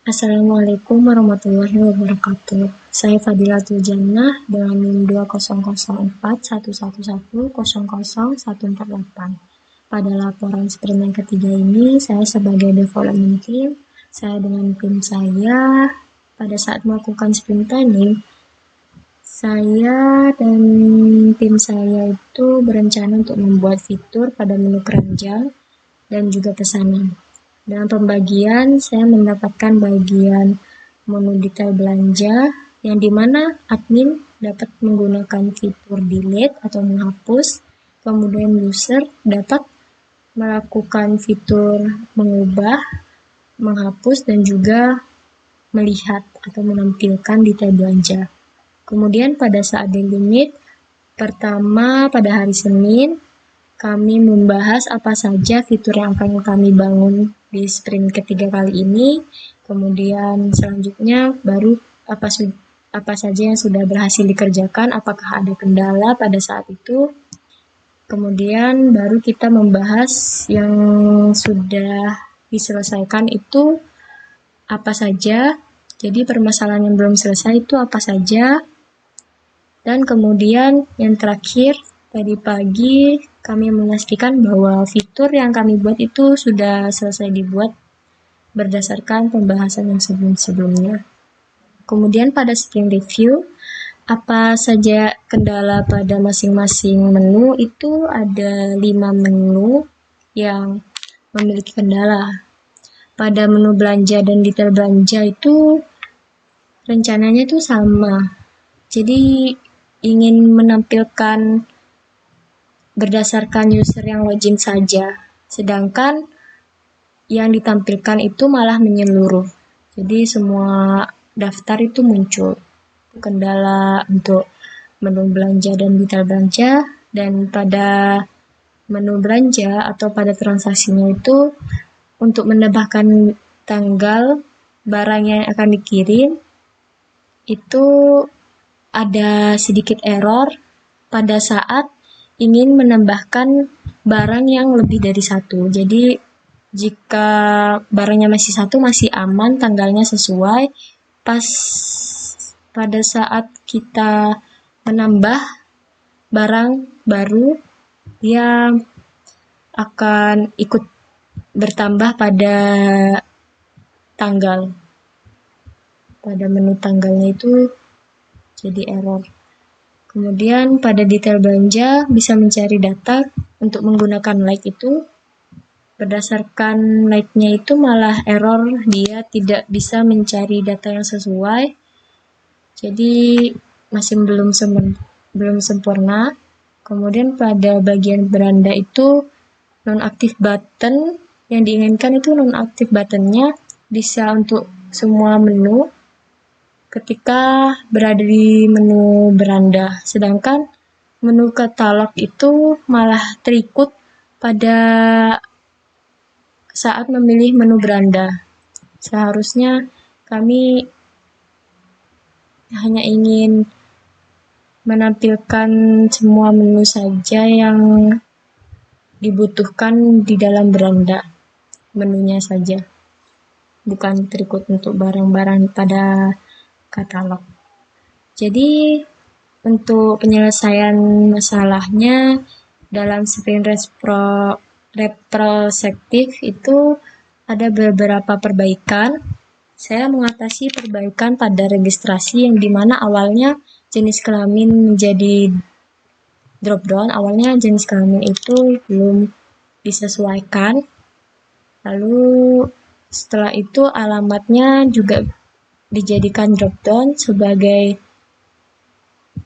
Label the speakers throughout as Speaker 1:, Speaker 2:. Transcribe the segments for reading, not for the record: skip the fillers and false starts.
Speaker 1: Assalamualaikum warahmatullahi wabarakatuh. Saya Fadilatul Jannah dengan NIM 200411100148. Pada laporan sprint yang ketiga ini, saya sebagai development team, saya dengan tim saya pada saat melakukan sprint planning, saya dan tim saya itu berencana untuk membuat fitur pada menu keranjang dan juga pesanan. Dalam pembagian, saya mendapatkan bagian menu detail belanja, yang dimana admin dapat menggunakan fitur delete atau menghapus, kemudian user dapat melakukan fitur mengubah, menghapus, dan juga melihat atau menampilkan detail belanja. Kemudian pada saat daily meet, pertama pada hari Senin, kami membahas apa saja fitur yang akan kami bangun di sprint ketiga kali ini. Kemudian selanjutnya baru apa saja yang sudah berhasil dikerjakan, apakah ada kendala pada saat itu. Kemudian baru kita membahas yang sudah diselesaikan itu apa saja. Jadi permasalahan yang belum selesai itu apa saja. Dan kemudian yang terakhir, tadi pagi kami memastikan bahwa fitur yang kami buat itu sudah selesai dibuat berdasarkan pembahasan yang sebelum-sebelumnya. Kemudian pada sprint review, apa saja kendala pada masing-masing menu itu ada 5 menu yang memiliki kendala. Pada menu belanja dan detail belanja itu rencananya itu sama. Jadi ingin menampilkan berdasarkan user yang login saja. Sedangkan yang ditampilkan itu malah menyeluruh. Jadi semua daftar itu muncul. Kendala untuk menu belanja dan detail belanja, dan pada menu belanja atau pada transaksinya itu untuk menambahkan tanggal barang yang akan dikirim itu ada sedikit error pada saat ingin menambahkan barang yang lebih dari satu. Jadi jika barangnya masih satu masih aman, tanggalnya sesuai. Pas pada saat kita menambah barang baru, dia akan ikut bertambah pada tanggal. Pada menu tanggalnya itu jadi error. Kemudian pada detail belanja bisa mencari data untuk menggunakan like itu. Berdasarkan like-nya itu malah error, dia tidak bisa mencari data yang sesuai. Jadi masih belum sempurna. Kemudian pada bagian beranda itu non-aktif button, yang diinginkan itu non-aktif buttonnya bisa untuk semua menu ketika berada di menu beranda. Sedangkan menu katalog itu malah terikut pada saat memilih menu beranda. Seharusnya kami hanya ingin menampilkan semua menu saja yang dibutuhkan di dalam beranda, menunya saja, bukan terikut untuk barang-barang pada katalog. Jadi untuk penyelesaian masalahnya dalam sprint retrospektif itu ada beberapa perbaikan. Saya mengatasi perbaikan pada registrasi yang dimana awalnya jenis kelamin menjadi drop down. Awalnya jenis kelamin itu belum disesuaikan. Lalu setelah itu alamatnya juga dijadikan drop down sebagai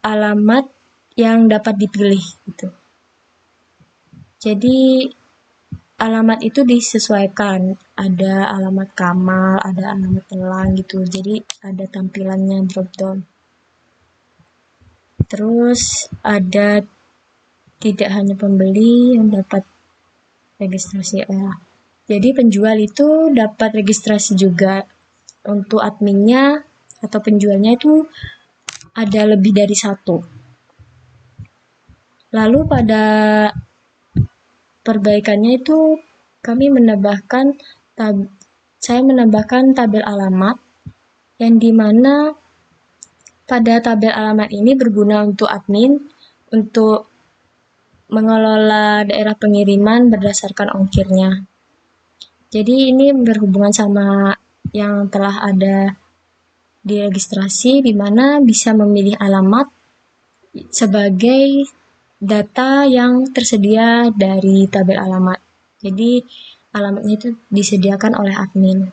Speaker 1: alamat yang dapat dipilih gitu. Jadi alamat itu disesuaikan, ada alamat Kamal, ada alamat Telang gitu. Jadi ada tampilannya drop down. Terus ada tidak hanya pembeli yang dapat registrasi ya. Jadi penjual itu dapat registrasi juga. Untuk adminnya atau penjualnya itu ada lebih dari satu. Lalu pada perbaikannya itu kami menambahkan saya menambahkan tabel alamat, yang dimana pada tabel alamat ini berguna untuk admin untuk mengelola daerah pengiriman berdasarkan ongkirnya. Jadi ini berhubungan sama yang telah ada di registrasi, di mana bisa memilih alamat sebagai data yang tersedia dari tabel alamat. Jadi alamatnya itu disediakan oleh admin.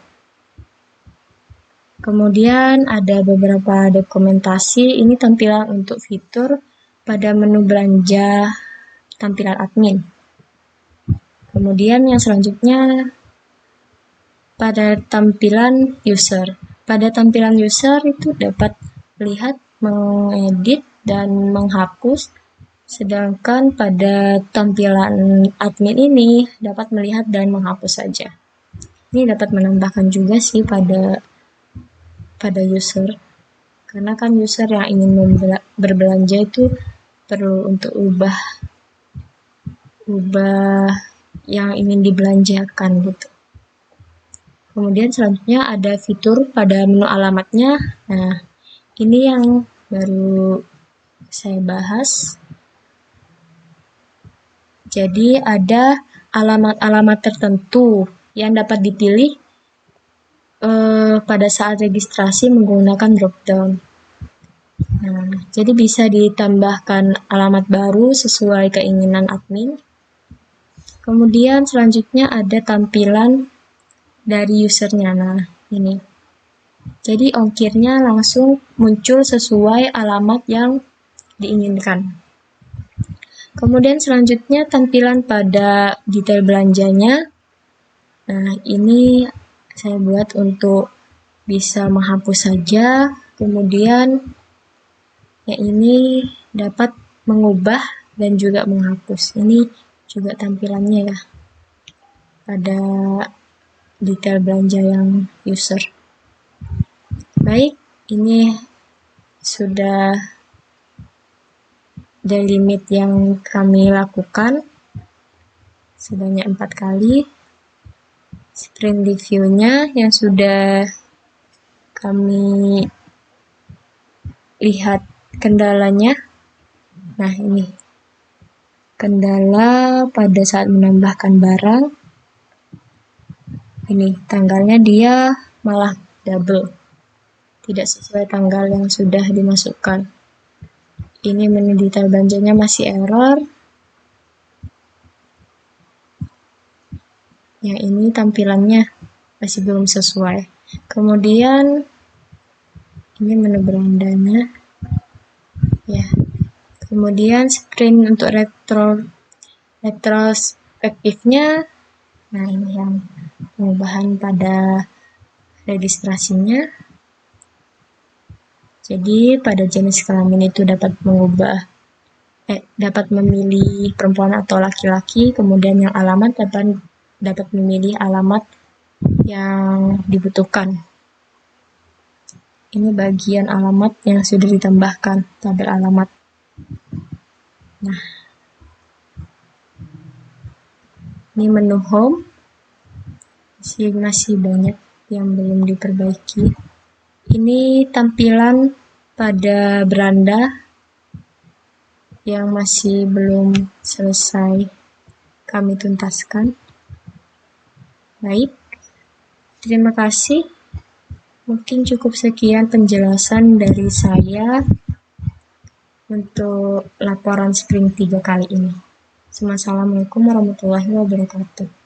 Speaker 1: Kemudian ada beberapa dokumentasi, ini tampilan untuk fitur pada menu belanja tampilan admin. Kemudian yang selanjutnya pada tampilan user. Pada tampilan user itu dapat melihat, mengedit, dan menghapus, sedangkan pada tampilan admin ini dapat melihat dan menghapus saja. Ini dapat menambahkan juga sih pada user, karena kan user yang ingin berbelanja itu perlu untuk ubah yang ingin dibelanjakan gitu. Kemudian selanjutnya ada fitur pada menu alamatnya. Nah, ini yang baru saya bahas. Jadi ada alamat-alamat tertentu yang dapat dipilih pada saat registrasi menggunakan drop-down. Nah, jadi bisa ditambahkan alamat baru sesuai keinginan admin. Kemudian selanjutnya ada tampilan dari usernya. Nah, ini. Jadi ongkirnya langsung muncul sesuai alamat yang diinginkan. Kemudian selanjutnya tampilan pada detail belanjanya. Nah, ini saya buat untuk bisa menghapus saja. Kemudian yang ini dapat mengubah dan juga menghapus. Ini juga tampilannya ya pada detail belanja yang user. Baik, ini sudah delimit yang kami lakukan sebanyak 4 kali. Screen review-nya yang sudah kami lihat kendalanya. Nah, ini kendala pada saat menambahkan barang. Ini tanggalnya dia malah double, tidak sesuai tanggal yang sudah dimasukkan. Ini menu detail belanjanya masih error. Yang ini tampilannya masih belum sesuai. Kemudian ini menu belandanya ya. Kemudian screen untuk retrospektifnya. Nah, ini yang pengubahan pada registrasinya. Jadi pada jenis kelamin itu dapat memilih perempuan atau laki-laki. Kemudian yang alamat dapat memilih alamat yang dibutuhkan. Ini bagian alamat yang sudah ditambahkan, tabel alamat. Nah, ini menu home, masih banyak yang belum diperbaiki. Ini tampilan pada beranda yang masih belum selesai kami tuntaskan. Baik, terima kasih. Mungkin cukup sekian penjelasan dari saya untuk laporan sprint 3 kali ini. Assalamualaikum warahmatullahi wabarakatuh.